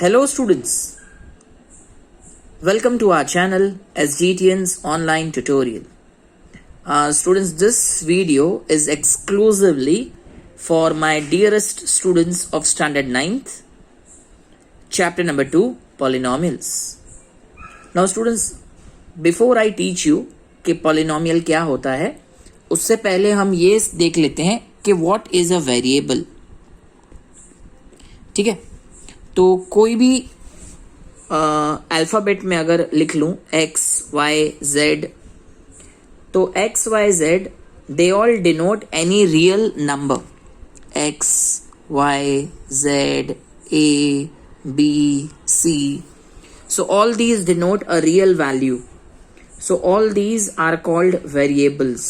Hello students, welcome to our channel SGTN's online tutorial. Students, this video is exclusively for my dearest students of standard 9th, chapter number 2, polynomials. Now students, before I teach you कि polynomial क्या होता है, उससे पहले हम ये देख लेते हैं कि what is a variable. ठीक है, तो कोई भी अल्फ़ाबेट में अगर लिख लूँ x, y, z, तो x, y, z they all denote any real number. x, y, z, a, b, c. So all these denote a real value. So all these are called variables.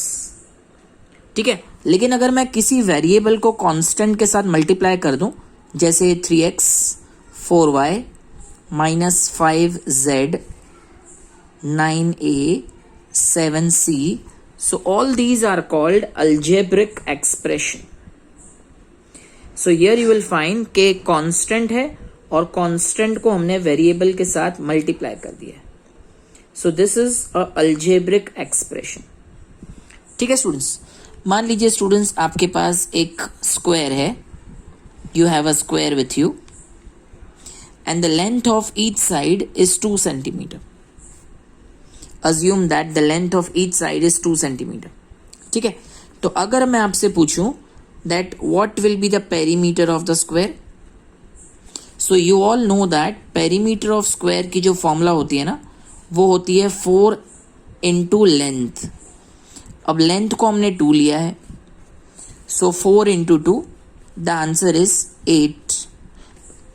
ठीक है, लेकिन अगर मैं किसी variable को constant के साथ मल्टीप्लाई कर दूं, जैसे 3x, 4y, -5z, 9a, 7c, so all these are called algebraic expression. So here you will find कि कांस्टेंट है और कांस्टेंट को हमने वेरिएबल के साथ मल्टीप्लाई कर दिया है. So this is a algebraic expression. ठीक है स्टूडेंट्स, मान लीजिए स्टूडेंट्स आपके पास एक स्क्वायर है. You have a square with you and the length of each side is 2 centimeter. Assume that the length of each side is 2 centimeter. ठीक है, तो अगर मैं आपसे पूछूं that what will be the perimeter of the square, so you all know that perimeter of square की जो formula होती है ना, वो होती है 4 into length. अब लेंथ को हमने 2 लिया है, so 4 into 2, the answer is 8.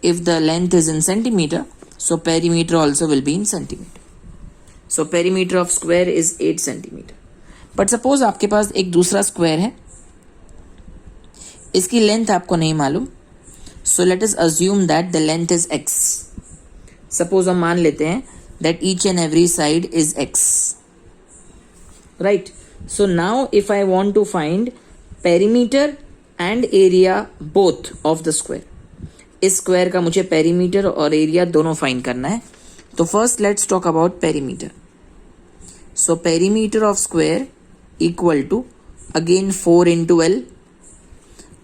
If the length is in centimeter, so perimeter also will be in centimeter. So perimeter of square is 8 centimeter. But suppose आपके पास एक दूसरा स्क्वायर है, इसकी लेंथ आपको नहीं मालूम. So let us assume that the length is x. Suppose हम मान लेते हैं that each and every side is x. Right? So now if I want to find perimeter and area both of the square, इस square का मुझे perimeter और area दोनों find करना है. तो first let's talk about perimeter. So perimeter of square equal to again 4 into L,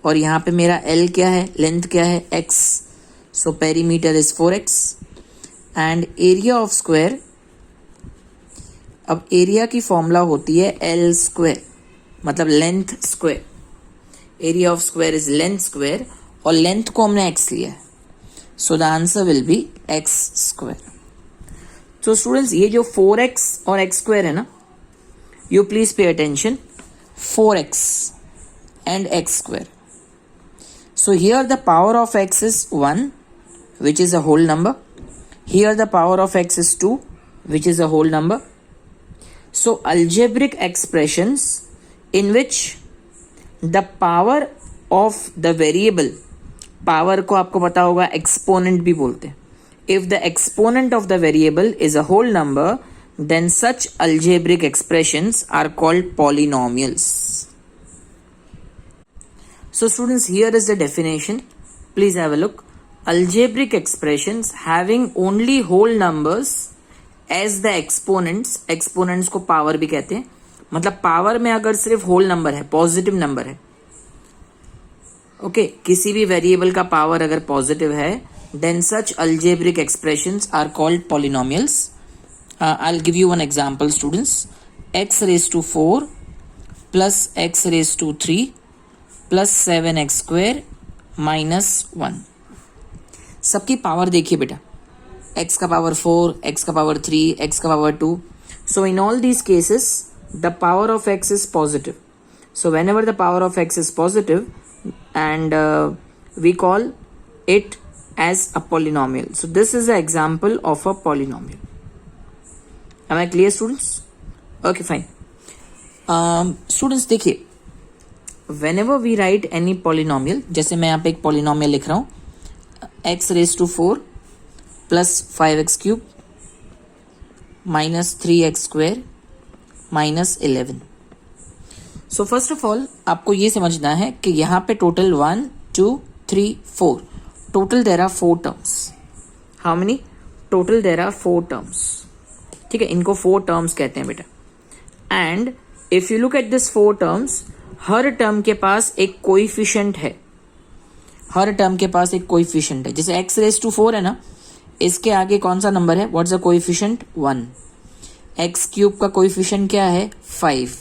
और यहाँ पे मेरा एल क्या है, लेंथ क्या है, x. So perimeter is 4x and area of square. अब एरिया की फॉर्मूला होती है एल स्क्वायर, मतलब length square. Area of square is length square और लेंथ को हमने x लिया है. So the answer will be x square. तो स्टूडेंट्स, ये जो 4x और x स्क्वायर है ना, you please pay attention, 4x and x square. So here the power of x is 1 which is a whole number. Here the power of x is 2 which is a whole number. So algebraic expressions in which the power of the variable, power को आपको पता होगा exponent भी बोलते हैं. If the exponent of the variable is a whole number, then such algebraic expressions are called polynomials. So students, here is the definition. Please have a look. Algebraic expressions having only whole numbers as the exponents. Exponents को power भी कहते हैं, मतलब power में अगर सिर्फ whole number है, positive number है. ओके, किसी भी वेरिएबल का पावर अगर पॉजिटिव है, then such algebraic expressions are called polynomials. I will give you one example students. x raised to 4 plus x raised to 3 plus 7x square minus 1. सबकी power देखिए बेटा, x का power 4, x का power 3, x का power 2. So in all these cases, the power of x is positive. So whenever the power of x is positive, and we call it as a polynomial. So this is an example of a polynomial. Am I clear students? Okay, fine. Students देखिए, whenever we write any polynomial, जैसे मैं यहाँ पे एक polynomial लिख रहा हूँ, x raised to 4 plus 5x cube minus 3x square minus 11. So first of all आपको ये समझना है कि यहाँ पे total 1, 2, 3, 4, total there are 4 terms. How many, total there are 4 terms. ठीक है, इनको 4 टर्म्स कहते हैं बेटा. And if you look at this 4 terms, हर टर्म के पास एक कोइफिशिएंट है. हर टर्म के पास एक कोइफिशिएंट है. जैसे x रेज टू 4 है ना, इसके आगे कौन सा नंबर है, what's the coefficient, 1. X cube का कोइफिशिएंट क्या है, 5.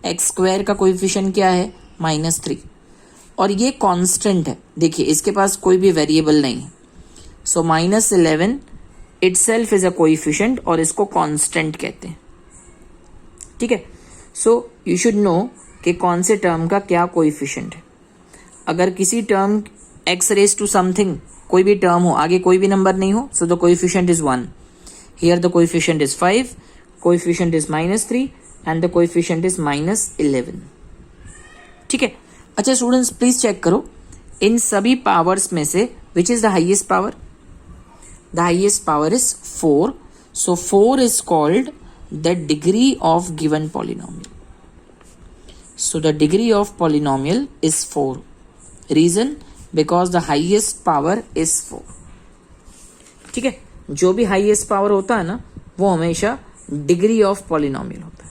एक्स स्क्वायर का कोइफिशिएंट क्या है, -3. और ये कांस्टेंट है. देखिए इसके पास कोई भी वेरिएबल नहीं है. सो -11 इटसेल्फ इज अ कोइफिशिएंट और इसको कांस्टेंट कहते हैं. ठीक है, सो यू शुड नो कि कौन से टर्म का क्या कोइफिशिएंट है. अगर किसी term x raise to something, कोई भी टर्म हो, आगे कोई भी नंबर नहीं हो, so the coefficient is 1. Here the coefficient is 5, coefficient is -3 and the coefficient is -11. ठीक है. अच्छा स्टूडेंट्स प्लीज चेक करो, इन सभी पावर्स में से which is the highest power. The highest power is 4. So 4 is called the degree of given polynomial. So the degree of polynomial is 4. Reason, because the highest power is 4. ठीक है, जो भी highest power होता है ना, वो हमेशा degree of polynomial होता है.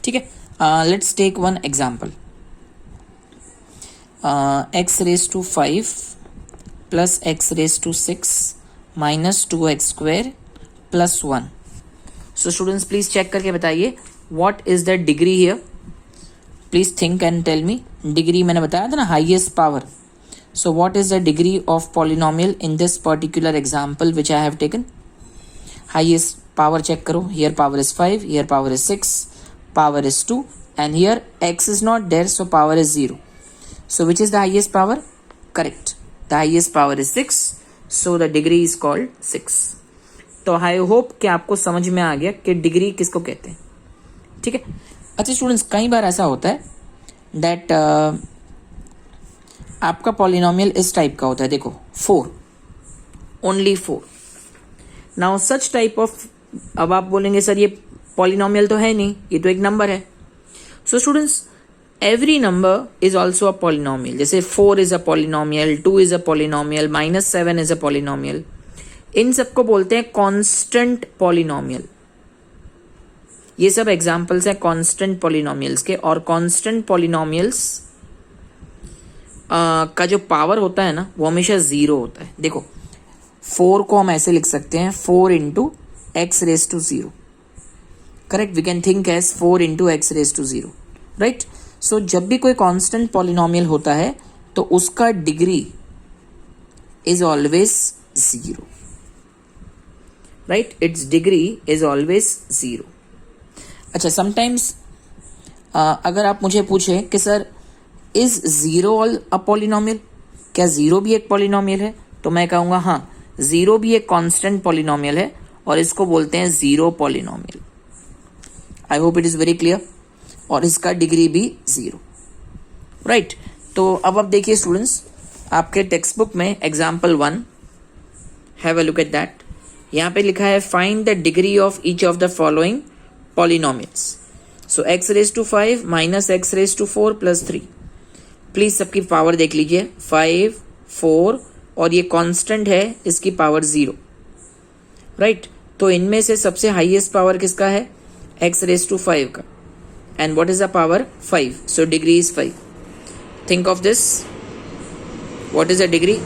ठीक है, let's take one example. x raise to 5 plus x raise to 6 minus 2x square plus 1. So students please check करके बताइए what is the degree here. Please think and tell me. Degree मैंने बताया था ना, highest power. So what is the degree of polynomial in this particular example which I have taken. Highest power check करो. Here power is 5, here power is 6, power is 2 and here x is not there, so power is 0. So which is the highest power? Correct, the highest power is 6, so the degree is called 6. तो I hope कि आपको समझ में आ गया कि degree किसको कहते हैं. ठीक है. अच्छा स्टूडेंट्स, कई बार ऐसा होता है दैट आपका पॉलिनोमियल इस टाइप का होता है. देखो 4, only 4. Now such type of, अब आप बोलेंगे सर ये पॉलिनोमियल तो है नहीं, ये तो एक नंबर है. So students, every number is also a polynomial. जैसे 4 is a polynomial, 2 is a polynomial, -7 is a polynomial. इन सबको बोलते हैं कांस्टेंट पॉलिनोमियल. ये सब एग्जांपल्स हैं कांस्टेंट पॉलिनोमियल्स के. और कांस्टेंट पॉलिनोमियल्स का जो पावर होता है ना, वो हमेशा 0 होता है. देखो 4 को हम ऐसे लिख सकते हैं, 4 into x raise to 0. Correct, we can think as 4 into x raise to 0. Right. So जब भी कोई कांस्टेंट पॉलिनोमियल होता है तो उसका degree is always 0. Right, it's degree is always 0. अच्छा, समटाइम्स अगर आप मुझे पूछे कि सर इज 0 अ पॉलिनोमियल, क्या 0 भी एक पॉलिनोमियल है, तो मैं कहूँगा हाँ, 0 भी एक कांस्टेंट पॉलिनोमियल है और इसको बोलते हैं 0 polynomial. I hope it is very clear. और इसका डिग्री भी 0. राइट. तो अब आप देखिए स्टूडेंट्स, आपके टेक्स्ट बुक में example 1, have a look at that. यहाँ पे लिखा है find the degree of each of the following polynomials. So x raise to 5 minus x raise to 4 plus 3. Please सबकी पावर देख लीजिए, 5, 4 और ये कांस्टेंट है, इसकी पावर 0. राइट. तो इनमें से सबसे हाईएस्ट पावर किसका है, x रेज टू 5 का. And what is the power, 5. So degree is 5. Think of this, what is the degree.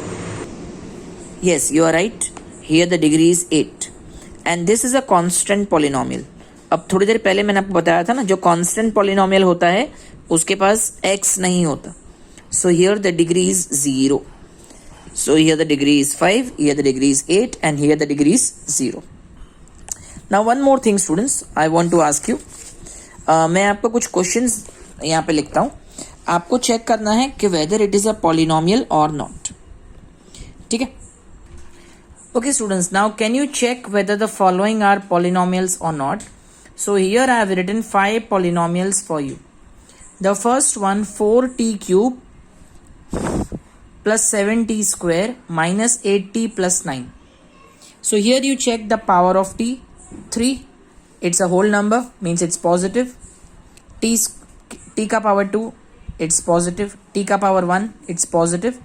Yes, you are right. Here the degree is 8 and this is a constant polynomial. अब थोड़ी देर पहले मैंने आपको बताया था ना, जो कांस्टेंट पॉलिनोमियल होता है उसके पास x नहीं होता. सो here the degree is 0. So here the degree is 5, here the degree is 8 and here the degree is 0. Now one more thing students, I want to ask you. मैं आपको कुछ questions यहाँ पे लिखता हूँ. आपको चेक करना है कि whether it is a polynomial or not. ठीक है? Okay students, now can you check whether the following are polynomials or not? So here I have written 5 polynomials for you. The first one, 4t cube plus 7t square minus 8t plus 9. So here you check the power of t. 3, it's a whole number, means it's positive. t का power 2, it's positive. t का power 1, it's positive.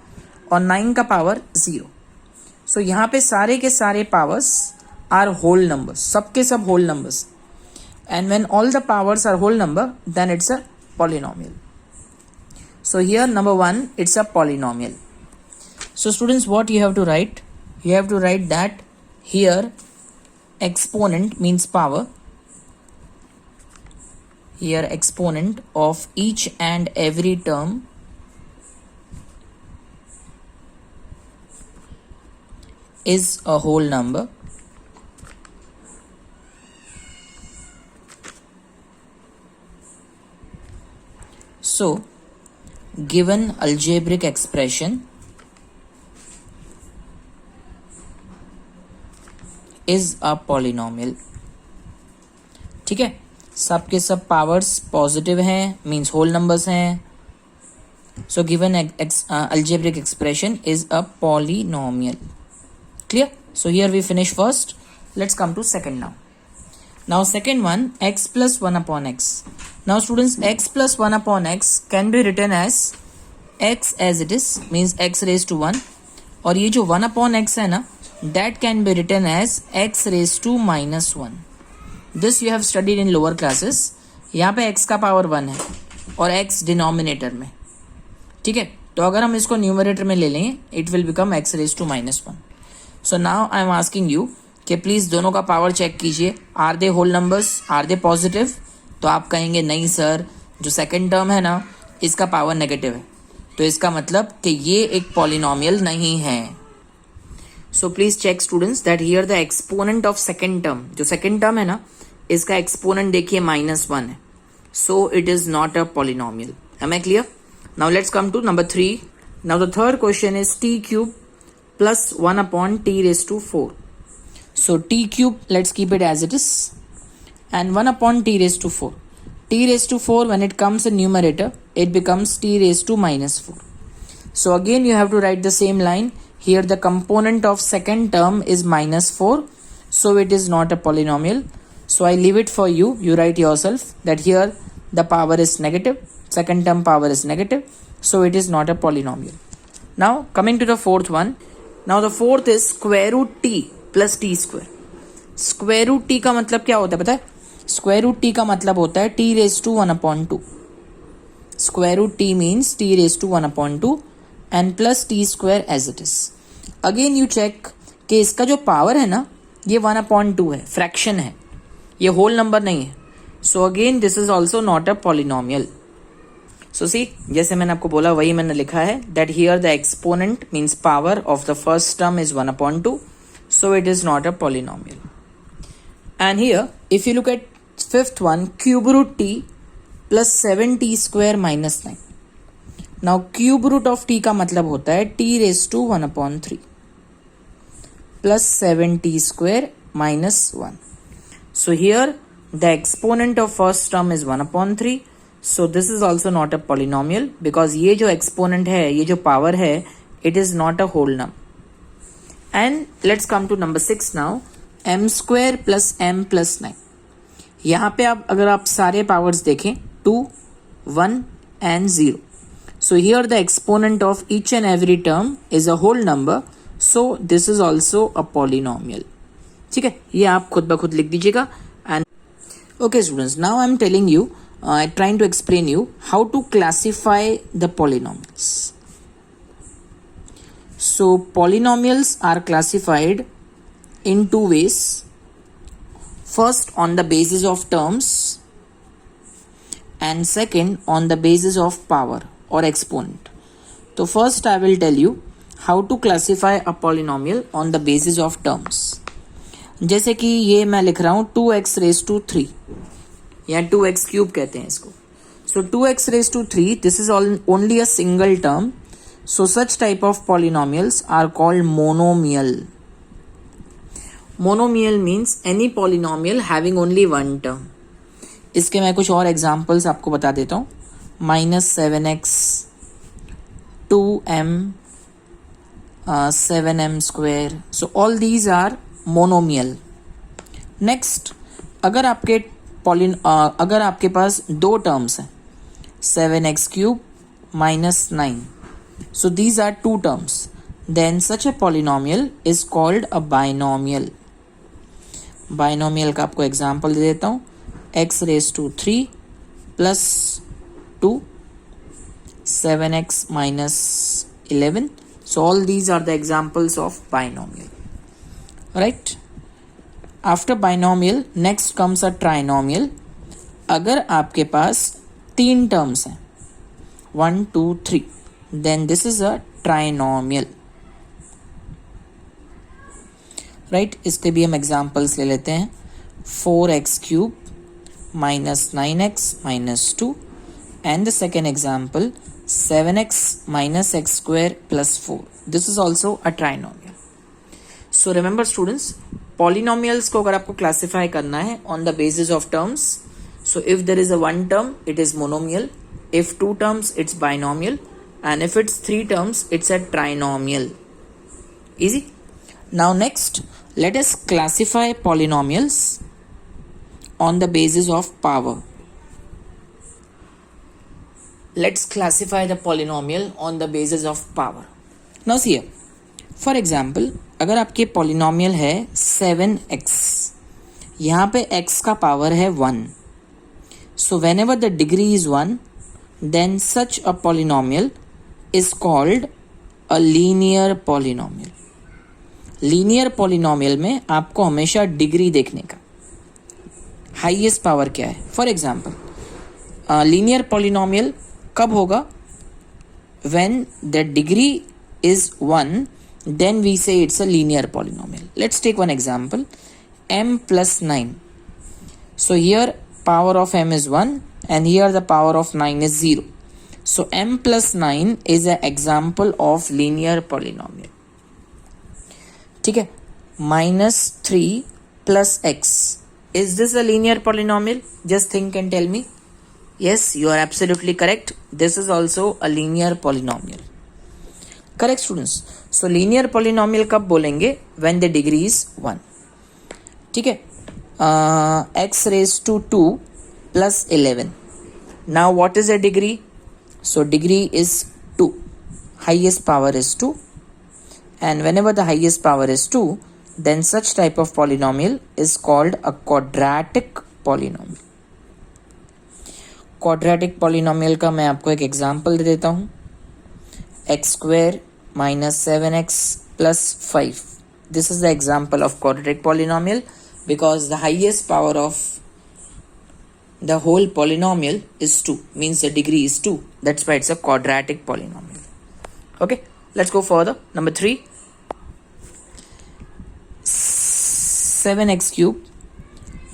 और 9 का power 0. सो यहाँ पे सारे के सारे powers are whole numbers, सबके सब whole numbers, and when all the powers are whole number then it's a polynomial. So here number 1, it's a polynomial. So students, what you have to write? You have to write that here exponent means power. Here exponent of each and every term is a whole number. So given algebraic expression is a polynomial. ठीक है, सबके सब powers positive हैं, means whole numbers हैं. So given algebraic expression is a polynomial. Clear? So here we finish first. Let's come to second now. Now second one, x plus 1 upon x. Now students, x plus 1 upon x can be written as x as it is, means x raised to 1. और ये जो 1 upon x है ना, that can be written as x raised to minus 1. This you have studied in lower classes. यहाँ पे x का power 1 है और x डिनोमिनेटर में. ठीक है, तो अगर हम इसको न्यूमरेटर में ले लें, it will become x raised to minus 1. So now I am asking you कि प्लीज दोनों का पावर चेक कीजिए. Are they whole numbers, are they positive? तो आप कहेंगे नहीं सर, जो सेकंड टर्म है ना, इसका पावर नेगेटिव है, तो इसका मतलब कि ये एक पॉलिनोमियल नहीं है. So please check students that here the exponent of second term, जो सेकंड टर्म है ना, इसका एक्सपोनेंट देखिए -1 है. So it is not a polynomial. Am I clear? Now let's come to number 3. Now the third question is t cube plus 1 upon t raise to 4. So t cube, let's keep it as it is, and 1 upon t raised to 4. T raised to 4, when it comes in numerator, it becomes t raised to minus 4. So again you have to write the same line. Here the component of second term is -4, so it is not a polynomial. So I leave it for you. You write yourself that here the power is negative, second term power is negative, so it is not a polynomial. Now coming to the fourth one. Now the fourth is square root t plus t square. Square root t का मतलब क्या होता है पता है? Square root t का मतलब होता है t raise to 1 upon 2. Square root t means t raise to 1 upon 2 and plus t square as it is. Again you check कि इसका जो पावर है ना, ये 1 अपॉन 2 है, फ्रैक्शन है, ये होल नंबर नहीं है. So again this is also not a polynomial. So see, जैसे मैंने आपको बोला वही मैंने लिखा है that here the exponent means power of the first term is 1 upon 2. So it is not a polynomial. And here, if you look at fifth one, cube root t plus 7t square minus 9. Now cube root of t का मतलब होता है t raised to 1 upon 3 plus 7t square minus 1. So here the exponent of first term is 1 upon 3. So this is also not a polynomial because ये जो exponent है, ये जो power है, it is not a whole number. And let's come to number 6 now. m square plus m plus 9. यहाँ पे आप अगर आप सारे पावर्स देखें 2, 1 and 0. So here the exponent of each and every term is a whole number. So this is also a polynomial. ठीक है, ये आप खुद ब खुद लिख दीजिएगा. And okay students, now I'm telling you, trying to explain you how to classify the polynomials. So polynomials are classified in two ways. First on the basis of terms and second on the basis of power or exponent. So first I will tell you how to classify a polynomial on the basis of terms. जैसे कि ये मैं लिख रहा हूँ 2x raised to 3 या 2x cube कहते हैं इसको. So 2x raised to 3, this is only a single term. So such type of polynomials are called monomial. Monomial means any polynomial having only one term. इसके मैं कुछ और examples आपको बता देता हूँ. -7x, 2m, 7m square. So all these are monomial. Next, अगर आपके पास दो टर्म्स हैं 7x cube -9. So these are two terms. then such a polynomial is called a binomial. Binomial का आपको एग्जाम्पल दे देता हूँ. x raised to 3 plus 2, 7x minus 11. So all these are the examples of binomial. Right? After binomial, next comes a trinomial. अगर आपके पास 3 terms हैं, 1 2 3, then this is a trinomial. Right इसके भी हम एग्जाम्पल्स ले लेते हैं. 4x cube minus 9x minus 2, and the second example 7x minus x square plus 4. This is also a trinomial. So remember students, polynomials को अगर आपको classify करना है on the basis of terms, so if there is a 1 term it is monomial, if 2 terms it's binomial, and if it's 3 terms it's a trinomial. Easy. Now next, let us classify polynomials on the basis of power. Let's classify the polynomial on the basis of power. Now see here, for example, अगर आपके polynomial है 7x, यहाँ पे x का power है 1. So whenever the degree is 1, then such a polynomial is called a linear polynomial. Linear polynomial में आपको हमेशा डिग्री देखने का, हाईएस्ट पावर क्या है. फॉर एग्जांपल लीनियर पॉलिनोमियल कब होगा? When the degree is 1, then we say it's a linear polynomial. Let's take one example, m plus 9. So here power of m is 1 and here the power of 9 is 0. So m plus 9 is an example of linear polynomial. ठीक है. -3 plus x, is this a linear polynomial? Just think and tell me. Yes, you are absolutely correct. This is also a linear polynomial. Correct students. So linear polynomial कब बोलेंगे? When the degree is 1. ठीक है. X raised to 2 plus 11. Now what is a degree? So degree is 2. Highest power is 2. And whenever the highest power is 2, then such type of polynomial is called a quadratic polynomial. Quadratic polynomial का मैं आपको एक example दे देता हूँ. x square minus 7x plus 5. This is the example of quadratic polynomial because the highest power of the whole polynomial is 2, means the degree is 2. That's why it's a quadratic polynomial. Okay, let's go further. Number 3. 7x cube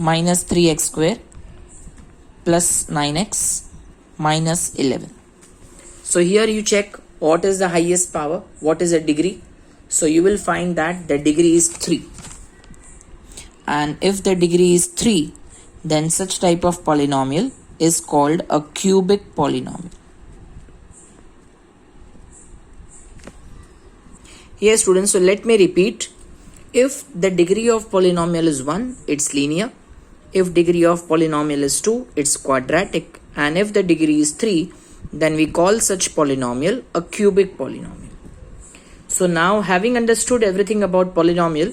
minus 3x square plus 9x minus 11. So here you check what is the highest power, what is the degree. So you will find that the degree is 3. And if the degree is 3, then such type of polynomial is called a cubic polynomial. Here students, so let me repeat. If the degree of polynomial is 1, it's linear. If degree of polynomial is 2, it's quadratic. And if the degree is 3, then we call such polynomial a cubic polynomial. So now, having understood everything about polynomial,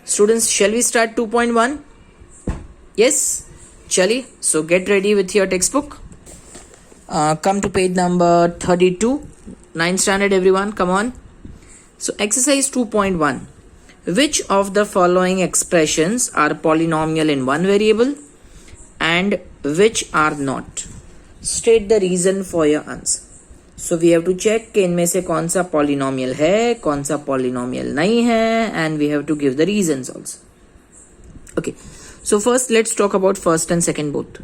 students, shall we start 2.1? Yes? Chali, so get ready with your textbook. Come to page number 32. 9th standard everyone, come on. So exercise 2.1. Which of the following expressions are polynomial in one variable and which are not? State the reason for your answer. So we have to check कि इनमें से कौन सा polynomial है, कौन सा polynomial नहीं है, and we have to give the reasons also. Okay, so first let's talk about first and second both.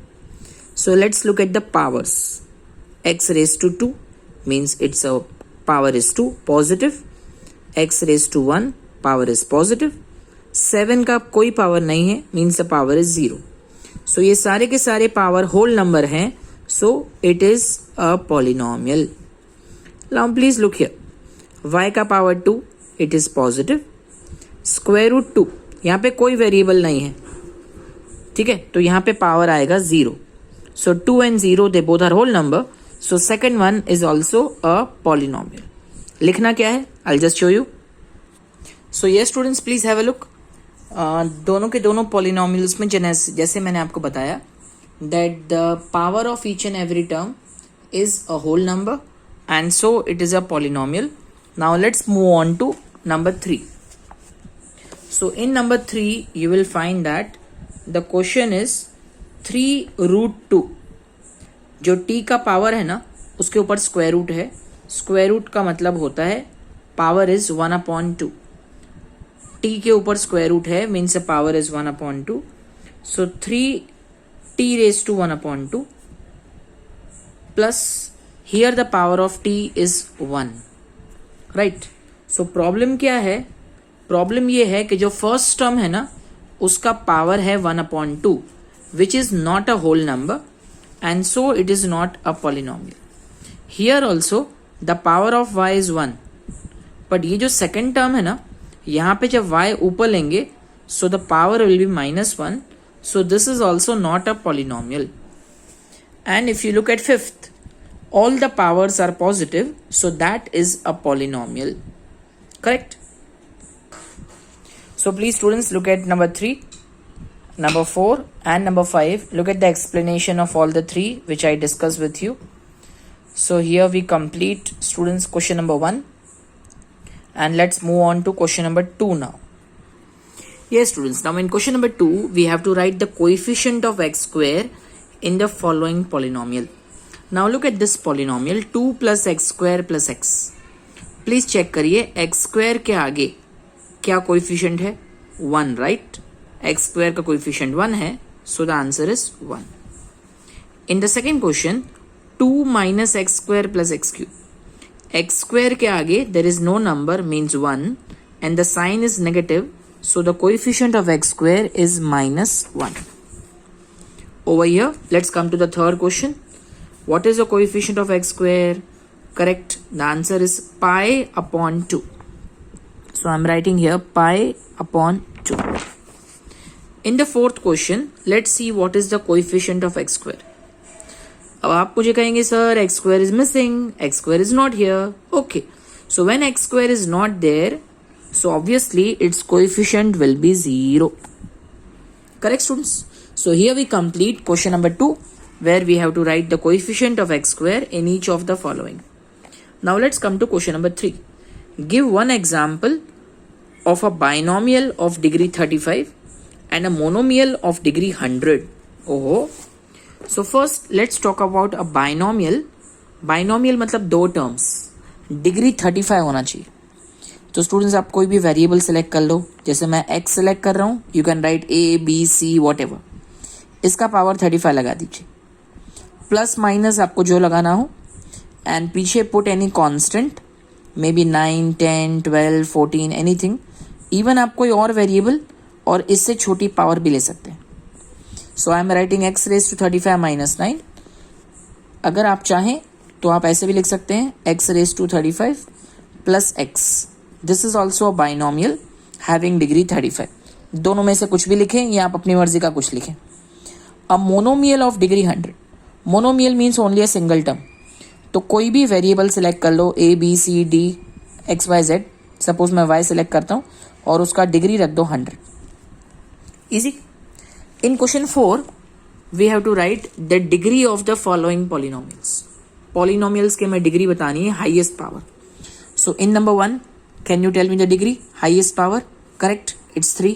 So let's look at the powers. X raised to 2 means its a power is 2, positive. X raised to 1, power is positive. 7 का कोई power नहीं है, means the power is 0. So ये सारे के सारे power whole number हैं, so it is a polynomial. Now please look here. Y का power 2, it is positive. Square root 2, यहाँ पे कोई वेरिएबल नहीं है, ठीक है, तो यहाँ पे पावर आएगा 0. So 2 and 0 they both are whole number. So second one is also a polynomial. लिखना क्या है? I'll just show you. सो ये students please have a look. दोनों के दोनों पॉलिनोमियल्स में जैसे मैंने आपको बताया that the power of each and every term is a whole number and so it is a polynomial. Now let's move on to number 3. So in number 3 you will find that the question is 3 root 2. जो t का power है ना उसके ऊपर square root है. Square root का मतलब होता है पावर इज 1/2. t के ऊपर स्क्वायर रूट है means power is 1/2. So 3t raised to 1/2 plus here the power of t is 1. Right. So problem क्या है? प्रॉब्लम ये है कि जो फर्स्ट टर्म है ना उसका पावर है 1/2 which is not a whole number and so it is not a polynomial. Here also the power of y is 1. But ये जो सेकेंड टर्म है ना यहाँ पे जब y ऊपर लेंगे so the power will be -1. So this is also not a polynomial. And if you look at fifth, all the powers are positive, so that is a polynomial. Correct? So please students look at number 3, number 4 and number 5. Look at the explanation of all the three which I discussed with you. So here we complete students question number 1 and let's move on to question number 2 now. Yes students, now in question number 2 we have to write the coefficient of x square in the following polynomial. Now look at this polynomial 2 plus x square plus x. Please check करिए x square के आगे क्या coefficient है? 1, right? x square का coefficient 1 है, so the answer is 1. In the second question 2 minus x square plus x cube. x square के आगे there is no number means 1 and the sign is negative, so the coefficient of x square is -1. Over here, let's come to the third question. What is the coefficient of x square? Correct. The answer is pi/2. So I'm writing here pi/2. In the fourth question, let's see what is the coefficient of x square. अब आप मुझे कहेंगे sir x square is missing, x square is not here. Okay. So when x square is not there, so obviously its coefficient will be 0. Correct students? So here we complete question number 2 where we have to write the coefficient of x square in each of the following. Now let's come to question number 3. Give one example of a binomial of degree 35 and a monomial of degree 100. Oh. So first let's talk about a binomial. Binomial मतलब दो terms. Degree 35 होना चाहिए. तो students आप कोई भी variable select कर लो. जैसे मैं x सेलेक्ट कर रहा हूँ. You can write a b c what ever. इसका पावर 35 लगा दीजिए. प्लस माइनस आपको जो लगाना हो एंड पीछे put any constant may be 9 10 12 14 anything. Even आप कोई और वेरिएबल और इससे छोटी पावर भी ले सकते हैं. So I am writing x raise to 35 -9. अगर आप चाहें तो आप ऐसे भी लिख सकते हैं x raise to 35 plus x. This is also a binomial having degree 35. दोनों में से कुछ भी लिखें या आप अपनी मर्जी का कुछ लिखें. A monomial of degree 100. Monomial means only a single term. तो कोई भी वेरिएबल सेलेक्ट कर लो a b c d x y z. Suppose मैं y सेलेक्ट करता हूँ और उसका डिग्री रख दो 100. Easy. In question 4 we have to write the degree of the following polynomials. Polynomials के मैं डिग्री बतानी है highest power. So in number 1 can you tell me the degree highest power? Correct, it's 3.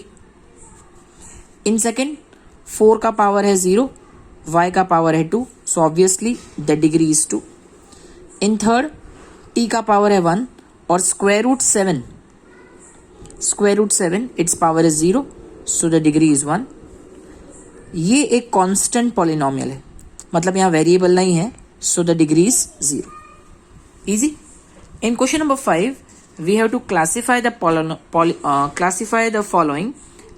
In second 4 का power है 0, y का power है 2, so obviously the degree is 2. In third t का power है 1 और square root 7 its power is 0, so the degree is 1. ये एक constant polynomial है, मतलब यहाँ वेरिएबल नहीं है, so the degree is 0. Easy. In question number 5 we have to classify the following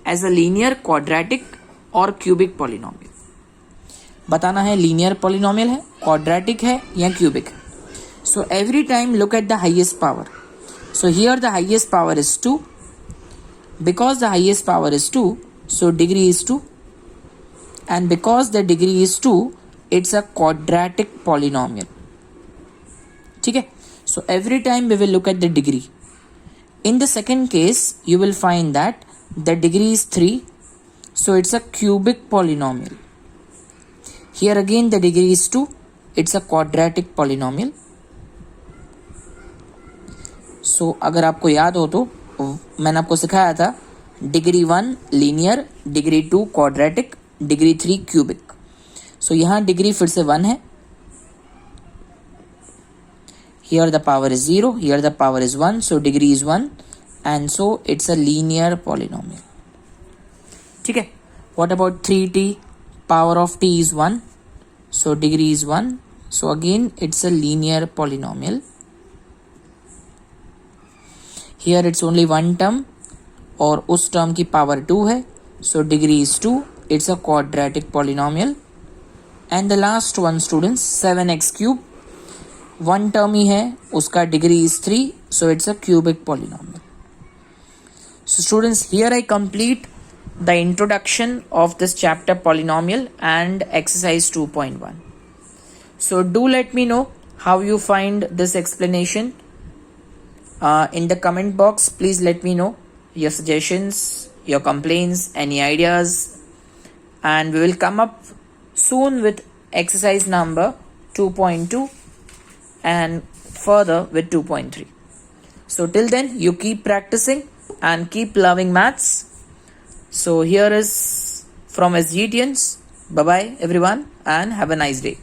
as a linear, quadratic और क्यूबिक पॉलिनोमियल. बताना है लीनियर पॉलिनोमियल है, क्वाड्रेटिक है या क्यूबिक है. So every time look at the highest power. So here the highest power is 2. Because the highest power is 2, so degree is 2. And because the degree is 2, it's a quadratic polynomial. ठीक है. So every time we will look at the degree. In the second case, you will find that the degree is 3, so it's a cubic polynomial. Here again the degree is 2, it's a quadratic polynomial. So अगर आपको याद हो तो मैंने आपको सिखाया था degree 1 linear, degree 2 quadratic, degree 3 cubic. So यहाँ डिग्री फिर से 1 है. Here the power is 0, here the power is 1, so degree is 1, and so it's a linear polynomial. ठीक है. What about 3t? Power of t is 1, so degree is 1, so again it's a linear polynomial. Here it's only one term और उस term की power 2 है, so degree is 2, it's a quadratic polynomial. And the last one students, 7x cube, one term ही है, उसका degree is 3, so it's a cubic polynomial. So students, here I complete the introduction of this chapter polynomial and exercise 2.1. So do let me know how you find this explanation. In the comment box, please let me know your suggestions, your complaints, any ideas, and we will come up soon with exercise number 2.2 and further with 2.3. So till then, you keep practicing and keep loving maths. So here is from SGTians. Bye bye everyone and have a nice day.